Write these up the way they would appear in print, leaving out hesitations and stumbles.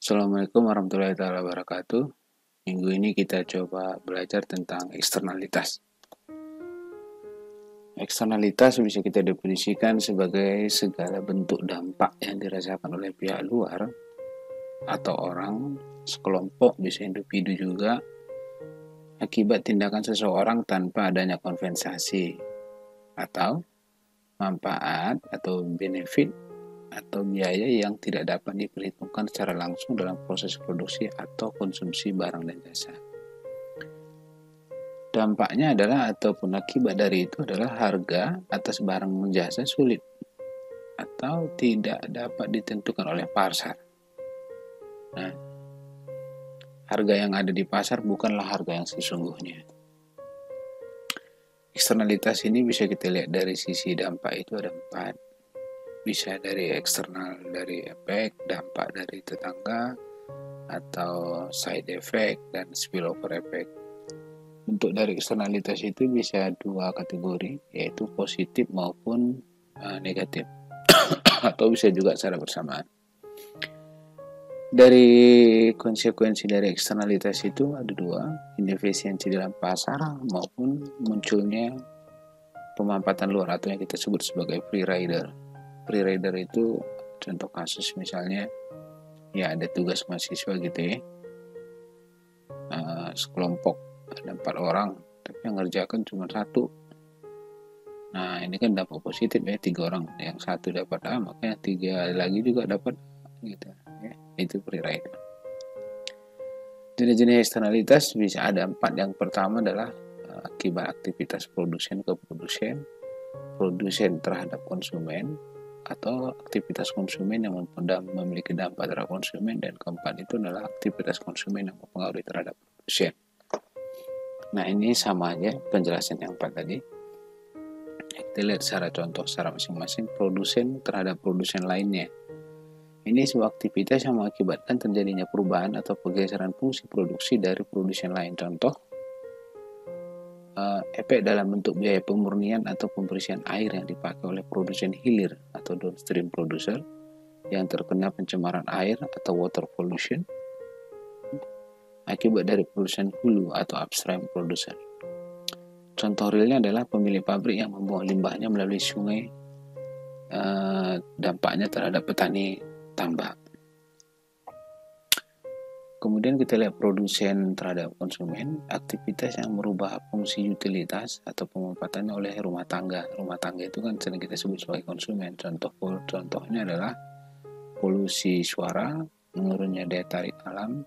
Assalamualaikum warahmatullahi wabarakatuh. Minggu ini kita coba belajar tentang eksternalitas. Eksternalitas bisa kita definisikan sebagai segala bentuk dampak yang dirasakan oleh pihak luar atau orang, sekelompok, bisa individu juga, akibat tindakan seseorang tanpa adanya kompensasi atau manfaat atau benefit atau biaya yang tidak dapat diperhitungkan secara langsung dalam proses produksi atau konsumsi barang dan jasa. Dampaknya adalah ataupun akibat dari itu adalah harga atas barang dan jasa sulit atau tidak dapat ditentukan oleh pasar. Nah, harga yang ada di pasar bukanlah harga yang sesungguhnya. Eksternalitas ini bisa kita lihat dari sisi dampak itu ada 4. Bisa dari eksternal, dari efek, dampak dari tetangga, atau side effect dan spillover effect. Bentuk dari eksternalitas itu bisa 2 kategori, yaitu positif maupun negatif, atau bisa juga secara bersamaan. Dari konsekuensi dari eksternalitas itu ada 2, inefisiensi dalam pasar maupun munculnya pemanfaatan luar atau yang kita sebut sebagai free rider. Free rider itu contoh kasus misalnya ya ada tugas mahasiswa gitu ya, sekelompok ada 4 orang tapi yang ngerjakan cuma 1. Nah ini kan dampak positif ya, 3 orang, yang 1 dapat A makanya 3 lagi juga dapat gitu ya, itu free rider. Jenis-jenis eksternalitas bisa ada 4. Yang pertama adalah akibat aktivitas produsen ke produsen terhadap konsumen, atau aktivitas konsumen yang memiliki dampak terhadap konsumen, dan keempat itu adalah aktivitas konsumen yang mempengaruhi terhadap produsen. Nah ini sama aja penjelasan yang 4 tadi. Kita lihat secara contoh secara masing-masing. Produsen terhadap produsen lainnya. Ini sebuah aktivitas yang mengakibatkan terjadinya perubahan atau pergeseran fungsi produksi dari produsen lain. Contoh, efek dalam bentuk biaya pemurnian atau pembersihan air yang dipakai oleh produsen hilir atau downstream producer yang terkena pencemaran air atau water pollution akibat dari produsen hulu atau upstream producer. Contoh realnya adalah pemilik pabrik yang membuang limbahnya melalui sungai, dampaknya terhadap petani tambak. Kemudian kita lihat produsen terhadap konsumen, aktivitas yang merubah fungsi utilitas atau pemanfaatannya oleh rumah tangga. Rumah tangga itu kan sering kita sebut sebagai konsumen. Contohnya adalah polusi suara, menurunnya daya tarik alam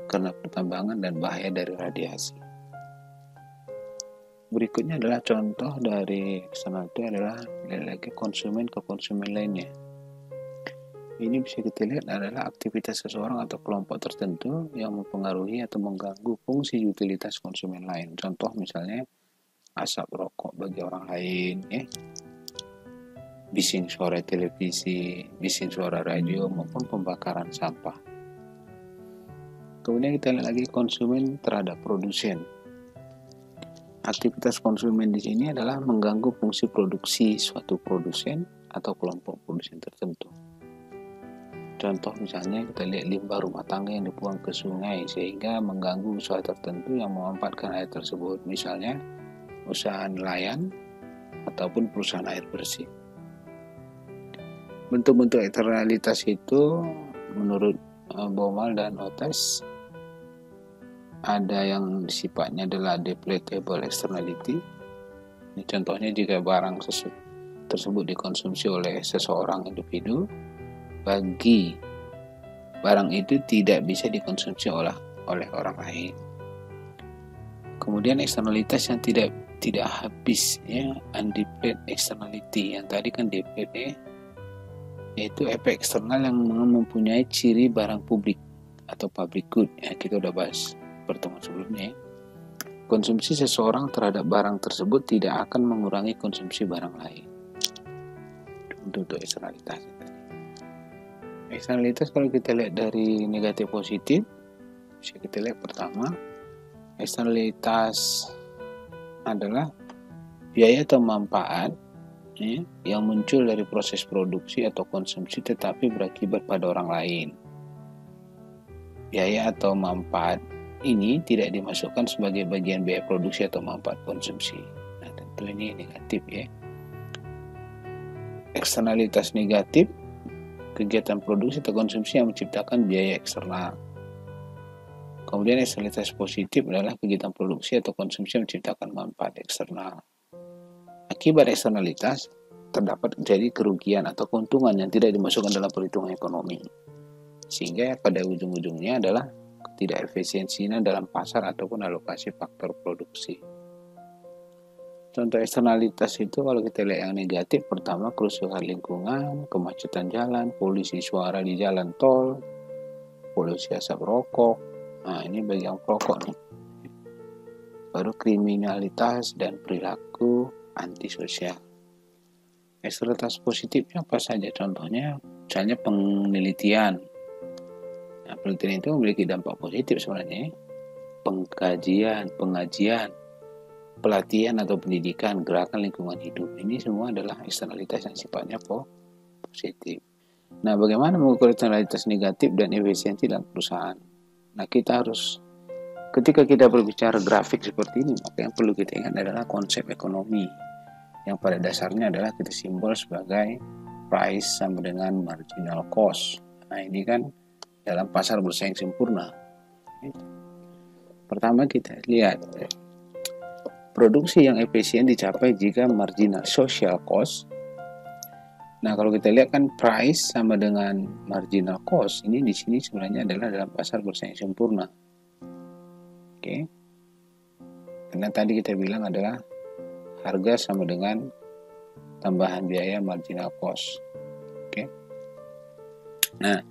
karena pertambangan, dan bahaya dari radiasi. Berikutnya adalah contoh dari eksternalitas adalah lagi konsumen ke konsumen lainnya. Ini bisa kita lihat adalah aktivitas seseorang atau kelompok tertentu yang mempengaruhi atau mengganggu fungsi utilitas konsumen lain. Contoh misalnya asap rokok bagi orang lain, bising suara televisi, bising suara radio, maupun pembakaran sampah. Kemudian kita lihat lagi konsumen terhadap produsen. Aktivitas konsumen di sini adalah mengganggu fungsi produksi suatu produsen atau kelompok produsen tertentu. Contoh misalnya kita lihat limbah rumah tangga yang dibuang ke sungai sehingga mengganggu usaha tertentu yang memanfaatkan air tersebut, misalnya usaha nelayan ataupun perusahaan air bersih. Bentuk-bentuk eksternalitas itu menurut Baumol dan Oates ada yang sifatnya adalah depletable externality. Ini contohnya jika barang tersebut dikonsumsi oleh seseorang individu, bagi barang itu tidak bisa dikonsumsi oleh orang lain. Kemudian eksternalitas yang tidak habis ya, undepleted externality. Yang tadi kan depleted ya, yaitu efek eksternal yang mempunyai ciri barang publik atau public good ya, kita udah bahas pertemuan sebelumnya ya. Konsumsi seseorang terhadap barang tersebut tidak akan mengurangi konsumsi barang lain. Untuk eksternalitas. Eksternalitas kalau kita lihat dari negatif positif, bisa kita lihat pertama, eksternalitas adalah biaya atau manfaat yang muncul dari proses produksi atau konsumsi tetapi berakibat pada orang lain. biaya atau manfaat ini tidak dimasukkan sebagai bagian biaya produksi atau manfaat konsumsi. Nah, tentu ini negatif ya. Eksternalitas negatif, kegiatan produksi atau konsumsi yang menciptakan biaya eksternal. Kemudian eksternalitas positif adalah kegiatan produksi atau konsumsi yang menciptakan manfaat eksternal. Akibat eksternalitas, terdapat jadi kerugian atau keuntungan yang tidak dimasukkan dalam perhitungan ekonomi. Sehingga pada ujung-ujungnya adalah tidak efisiensinya dalam pasar ataupun alokasi faktor produksi. Contoh eksternalitas itu kalau kita lihat yang negatif, pertama kerusakan lingkungan, kemacetan jalan, polusi suara di jalan tol, polusi asap rokok. Nah, ini bagi yang perokok nih. Baru kriminalitas dan perilaku antisosial. Eksternalitas positifnya apa saja? Contohnya, misalnya penelitian. Nah, penelitian itu memiliki dampak positif sebenarnya. Pengajian, pelatihan atau pendidikan, gerakan lingkungan hidup. Ini semua adalah eksternalitas yang sifatnya positif. Nah, bagaimana mengukur eksternalitas negatif dan efisiensi dalam perusahaan? Nah, kita harus, ketika kita berbicara grafik seperti ini, maka yang perlu kita ingat adalah konsep ekonomi, yang pada dasarnya adalah kita simbol sebagai price sama dengan marginal cost. Nah, ini kan dalam pasar bersaing sempurna. Pertama kita lihat, produksi yang efisien dicapai jika marginal social cost. Nah, kalau kita lihat kan price sama dengan marginal cost, ini di sini sebenarnya adalah dalam pasar bersaing sempurna. Oke. Karena tadi kita bilang adalah harga sama dengan tambahan biaya marginal cost. Oke. Nah,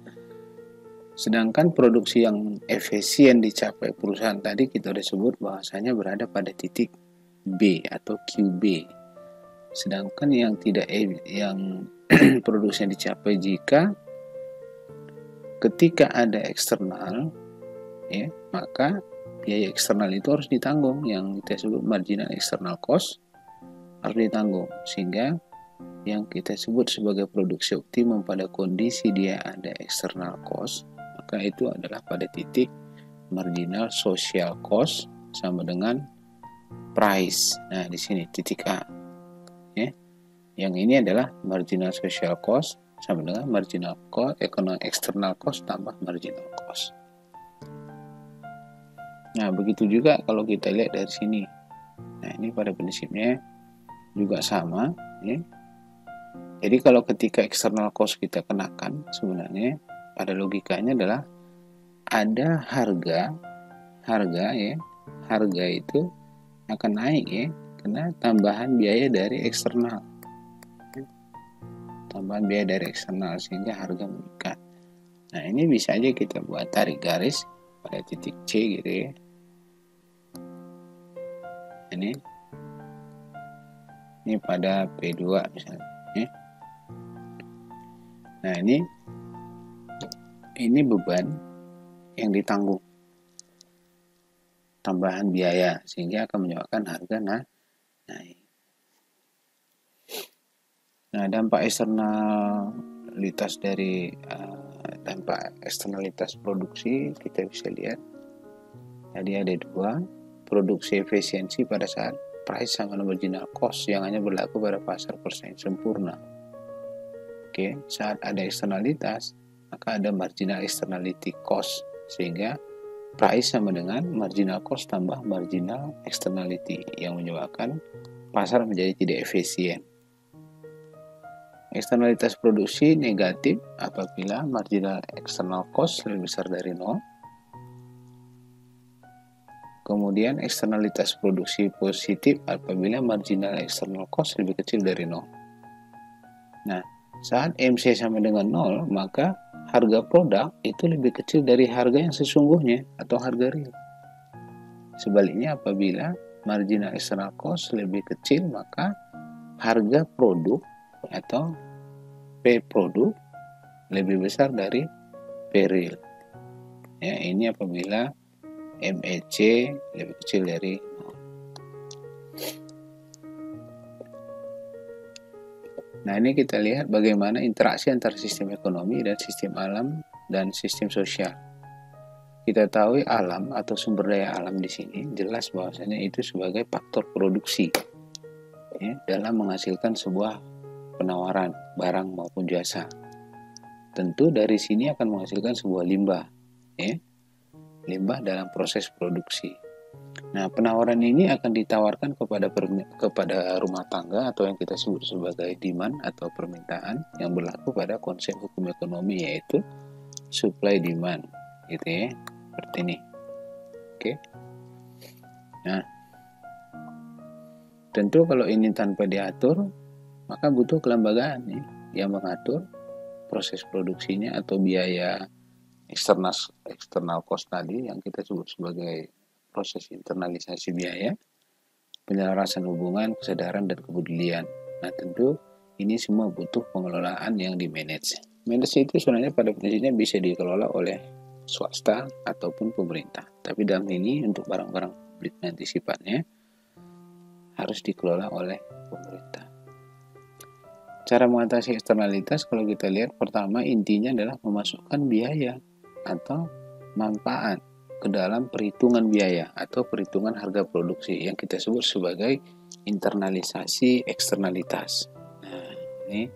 sedangkan produksi yang efisien dicapai perusahaan tadi kita sudah sebut bahwasanya berada pada titik B atau QB. Sedangkan yang tidak yang produksi yang dicapai jika ketika ada eksternal ya, maka biaya eksternal itu harus ditanggung, yang kita sebut marginal external cost harus ditanggung, sehingga yang kita sebut sebagai produksi optimum pada kondisi dia ada external cost, maka itu adalah pada titik marginal social cost sama dengan price. Nah, di sini titik A. Ya. Yang ini adalah marginal social cost sama dengan marginal cost, external cost tambah marginal cost. Nah, begitu juga kalau kita lihat dari sini. Nah, ini pada prinsipnya juga sama. Ya. Jadi kalau ketika external cost kita kenakan, sebenarnya pada logikanya adalah ada harga ya, harga itu akan naik ya, karena tambahan biaya dari eksternal. Tambahan biaya dari eksternal sehingga harga meningkat. Nah, ini bisa aja kita buat tarik garis pada titik C gitu ya. Ini pada P2 misalnya ya. Nah, ini beban yang ditanggung, tambahan biaya, sehingga akan menyebabkan harga naik. Nah, dampak eksternalitas dari dampak eksternalitas produksi kita bisa lihat tadi ada dua, produksi efisiensi pada saat price sama marginal cost yang hanya berlaku pada pasar bersaing sempurna. Oke, saat ada eksternalitas maka ada marginal externality cost, sehingga price sama dengan marginal cost tambah marginal externality yang menyebabkan pasar menjadi tidak efisien. Eksternalitas produksi negatif apabila marginal external cost lebih besar dari 0. Kemudian eksternalitas produksi positif apabila marginal external cost lebih kecil dari 0. Nah, saat MC sama dengan 0, maka harga produk itu lebih kecil dari harga yang sesungguhnya atau harga real. Sebaliknya apabila marginal external cost lebih kecil, maka harga produk atau P produk lebih besar dari P real. Ya, ini apabila MEC lebih kecil dari 0. Nah, ini kita lihat bagaimana interaksi antara sistem ekonomi dan sistem alam dan sistem sosial. kita tahu alam atau sumber daya alam di sini jelas bahwasanya itu sebagai faktor produksi ya, dalam menghasilkan sebuah penawaran barang maupun jasa. Tentu dari sini akan menghasilkan sebuah limbah ya, limbah dalam proses produksi. Nah, penawaran ini akan ditawarkan kepada rumah tangga atau yang kita sebut sebagai demand atau permintaan yang berlaku pada konsep hukum ekonomi, yaitu supply demand gitu ya, seperti ini. Oke. Nah, tentu kalau ini tanpa diatur, maka butuh kelembagaan ya, yang mengatur proses produksinya atau biaya external cost tadi yang kita sebut sebagai proses internalisasi biaya, penyelarasan hubungan, kesadaran, dan kepedulian. Nah, tentu ini semua butuh pengelolaan yang di-manage. Manage itu sebenarnya pada prinsipnya bisa dikelola oleh swasta ataupun pemerintah. Tapi dalam ini untuk barang-barang publik nanti sifatnya harus dikelola oleh pemerintah. Cara mengatasi eksternalitas kalau kita lihat pertama intinya adalah memasukkan biaya atau manfaat ke dalam perhitungan biaya atau perhitungan harga produksi yang kita sebut sebagai internalisasi eksternalitas. Nah, ini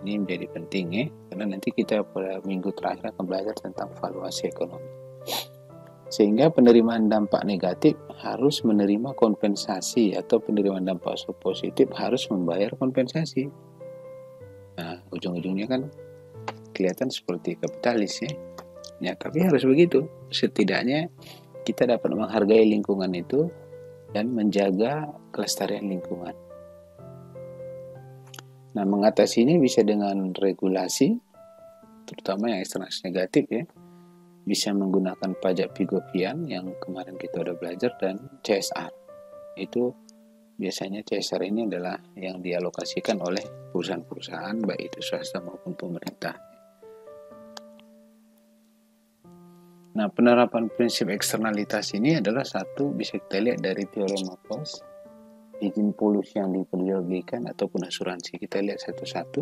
menjadi penting ya, karena nanti kita pada minggu terakhir akan belajar tentang valuasi ekonomi. Sehingga penerimaan dampak negatif harus menerima kompensasi atau penerimaan dampak positif harus membayar kompensasi. Nah, ujung-ujungnya kan kelihatan seperti kapitalis ya. Ya, tapi harus begitu. Setidaknya kita dapat menghargai lingkungan itu dan menjaga kelestarian lingkungan. Nah, mengatasi ini bisa dengan regulasi, terutama yang eksternalitas negatif ya. Bisa menggunakan pajak pigopian yang kemarin kita udah belajar dan CSR. Itu biasanya CSR ini adalah yang dialokasikan oleh perusahaan-perusahaan baik itu swasta maupun pemerintah. Nah, penerapan prinsip eksternalitas ini adalah satu bisa kita lihat dari teorema cost, izin polusi yang diperjualbelikan ataupun asuransi. Kita lihat satu-satu.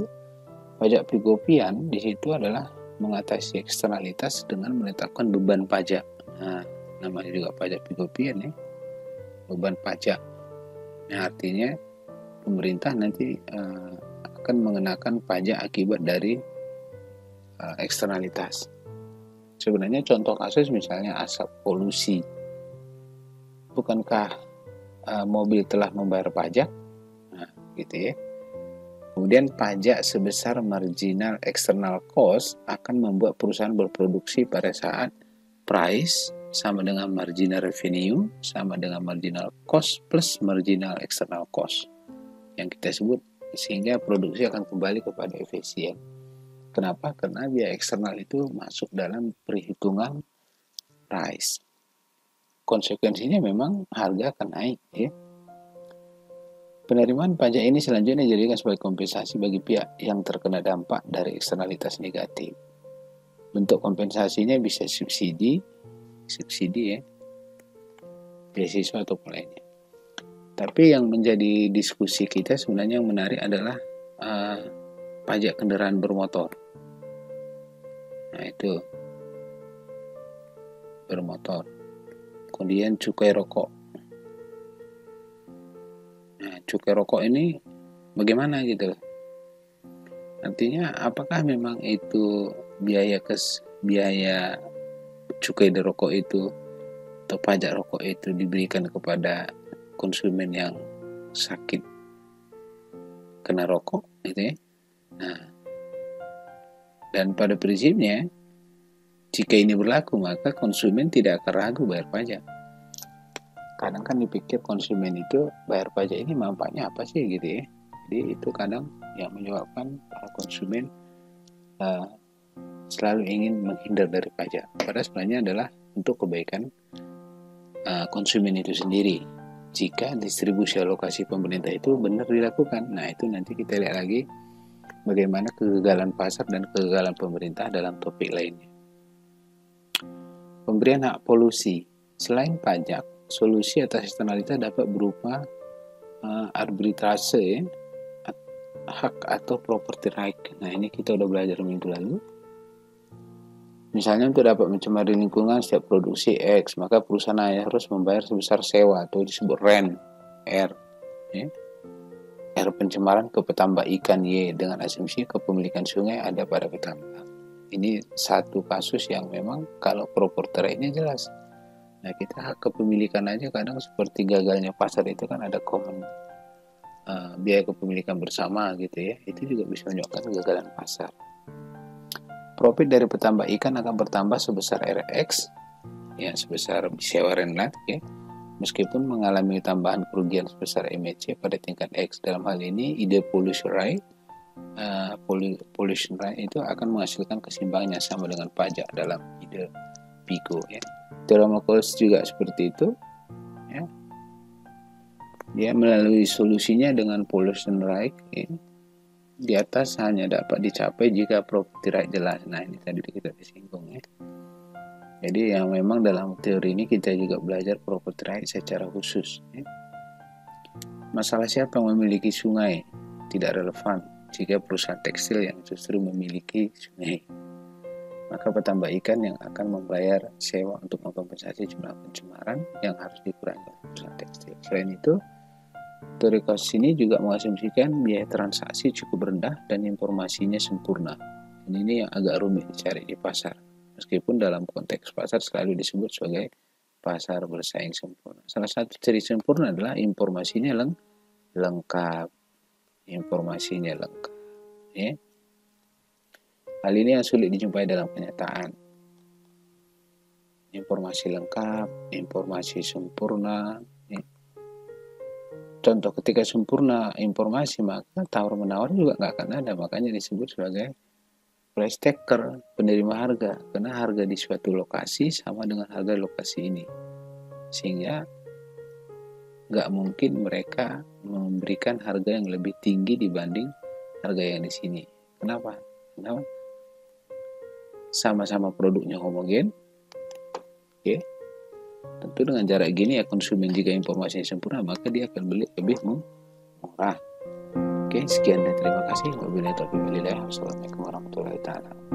Pajak pigopian di situ adalah mengatasi eksternalitas dengan menetapkan beban pajak. Nah, namanya juga pajak pigopian ya, beban pajak. Nah, artinya pemerintah nanti akan mengenakan pajak akibat dari eksternalitas. Sebenarnya contoh kasus misalnya asap polusi. Bukankah mobil telah membayar pajak? Nah, gitu ya. Kemudian pajak sebesar marginal external cost akan membuat perusahaan berproduksi pada saat price sama dengan marginal revenue sama dengan marginal cost plus marginal external cost yang kita sebut, sehingga produksi akan kembali kepada efisien. Kenapa? Karena biaya eksternal itu masuk dalam perhitungan price. Konsekuensinya memang harga akan naik ya. Penerimaan pajak ini selanjutnya dijadikan sebagai kompensasi bagi pihak yang terkena dampak dari eksternalitas negatif. Bentuk kompensasinya bisa subsidi ya, beasiswa atau lainnya. Tapi yang menjadi diskusi kita sebenarnya yang menarik adalah pajak kendaraan bermotor. Nah, itu bermotor. Kemudian cukai rokok. Nah, cukai rokok ini bagaimana gitu? Artinya apakah memang itu biaya cukai rokok itu atau pajak rokok itu diberikan kepada konsumen yang sakit kena rokok gitu ya. Nah, dan pada prinsipnya jika ini berlaku maka konsumen tidak akan ragu bayar pajak. Kadang kan dipikir konsumen itu bayar pajak ini manfaatnya apa sih gitu ya. Jadi itu kadang yang menyebabkan para konsumen selalu ingin menghindar dari pajak. Padahal sebenarnya adalah untuk kebaikan konsumen itu sendiri. Jika distribusi alokasi pemerintah itu benar dilakukan, nah itu nanti kita lihat lagi bagaimana kegagalan pasar dan kegagalan pemerintah dalam topik lainnya. Pemberian hak polusi. Selain pajak, solusi atas eksternalitas dapat berupa arbitrase ya, hak atau property right. Nah, ini kita udah belajar minggu lalu. Misalnya untuk dapat mencemari lingkungan setiap produksi X, maka perusahaan harus membayar sebesar sewa atau disebut rent R. Ya. R pencemaran ke petambak ikan Y dengan asumsi kepemilikan sungai ada pada petambak. Ini satu kasus yang memang kalau property right-nya jelas. Nah, kita hak kepemilikan aja kadang seperti gagalnya pasar itu kan ada common biaya kepemilikan bersama gitu ya. Itu juga bisa menyebabkan kegagalan pasar. Profit dari petambak ikan akan bertambah sebesar RX, ya sebesar sewa renat, ya, meskipun mengalami tambahan kerugian sebesar MHC pada tingkat X. Dalam hal ini, ide pollution right itu akan menghasilkan keseimbangan yang sama dengan pajak dalam ide PICO. Ya. Teorema Coase juga seperti itu. Ya. Dia melalui solusinya dengan pollution right. Ya. Di atas hanya dapat dicapai jika property right jelas. Nah, ini tadi kita disinggung ya. Jadi yang memang dalam teori ini kita juga belajar property right secara khusus ya. Masalah siapa yang memiliki sungai tidak relevan jika perusahaan tekstil yang justru memiliki sungai. Maka petambak ikan yang akan membayar sewa untuk mengkompensasi jumlah pencemaran yang harus dikurangi oleh perusahaan tekstil. Selain itu, teori Coase ini juga mengasumsikan biaya transaksi cukup rendah dan informasinya sempurna. Dan ini yang agak rumit dicari di pasar. Meskipun dalam konteks pasar selalu disebut sebagai pasar bersaing sempurna. Salah satu ciri sempurna adalah informasinya lengkap. Informasinya lengkap. Ya. Hal ini yang sulit dijumpai dalam kenyataan. Informasi lengkap, informasi sempurna. Ya. Contoh, ketika sempurna informasi, maka tawar-menawar juga nggak akan ada. Makanya disebut sebagai price taker, penerima harga. Karena harga di suatu lokasi sama dengan harga lokasi ini. Sehingga nggak mungkin mereka memberikan harga yang lebih tinggi dibanding harga yang di sini. Kenapa? Kenapa? Sama-sama produknya homogen. Oke. Tentu dengan jarak gini ya konsumen jika informasinya sempurna maka dia akan beli lebih murah. Oke, sekian dan terima kasih. Wabillahi taufiq walhidayah. Wassalamualaikum warahmatullahi wabarakatuh.